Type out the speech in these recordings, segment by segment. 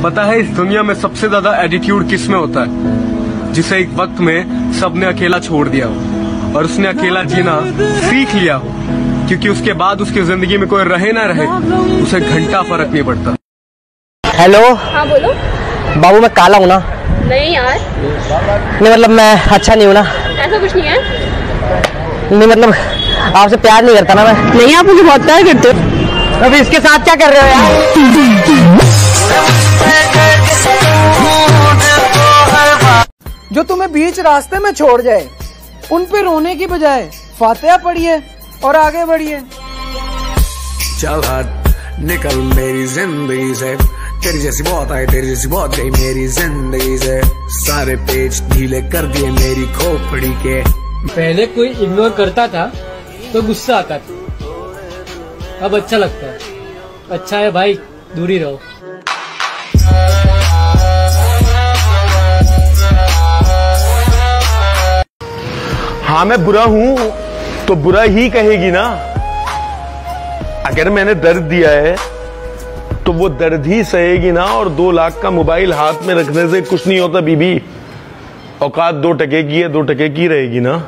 पता है इस दुनिया में सबसे ज्यादा एटीट्यूड किस में होता है? जिसे एक वक्त में सबने अकेला छोड़ दिया हो और उसने अकेला जीना सीख लिया हो, क्योंकि उसके बाद उसकी जिंदगी में कोई रहे ना रहे उसे घंटा फर्क नहीं पड़ता। हेलो। हाँ बोलो। बाबू मैं काला हूँ ना? नहीं यार। नहीं मतलब मैं अच्छा नहीं हूँ ना? ऐसा कुछ नहीं है। नहीं मतलब आपसे प्यार नहीं करता ना मैं। नहीं, आप मुझे बहुत प्यार करते हो। अभी इसके साथ क्या कर रहे हो यार? जो तुम्हें बीच रास्ते में छोड़ जाए उन पे रोने की बजाय फातिहा पढ़िए और आगे बढ़िए। चल हट निकल मेरी जिंदगी से, तेरी जैसी बहुत आई तेरी जैसी बहुत गई मेरी जिंदगी से, सारे पेज ढीले कर दिए मेरी खोपड़ी के। पहले कोई इग्नोर करता था तो गुस्सा आता था, अब अच्छा लगता है। अच्छा है भाई, दूरी रहो। हाँ मैं बुरा हूं तो बुरा ही कहेगी ना। अगर मैंने दर्द दिया है तो वो दर्द ही सहेगी ना। और 2 लाख का मोबाइल हाथ में रखने से कुछ नहीं होता बीबी। औकात 2 टके की है, 2 टके की रहेगी ना।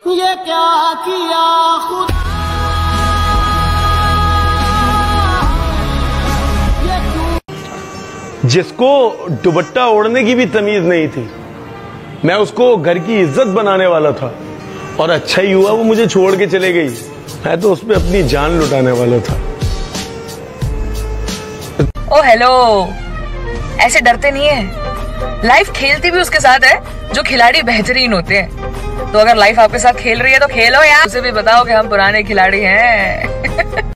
ये क्या किया खुदा, जिसको दुपट्टा ओढ़ने की भी तमीज नहीं थी, मैं उसको घर की इज्जत बनाने वाला था। और अच्छा ही हुआ वो मुझे छोड़ के चले गई। मैं तो उस पे अपनी जान लुटाने वाला था। ओ हेलो, ऐसे डरते नहीं है। लाइफ खेलती भी उसके साथ है जो खिलाड़ी बेहतरीन होते हैं। तो अगर लाइफ आपके साथ खेल रही है तो खेलो यार, उसे भी बताओ कि हम पुराने खिलाड़ी हैं।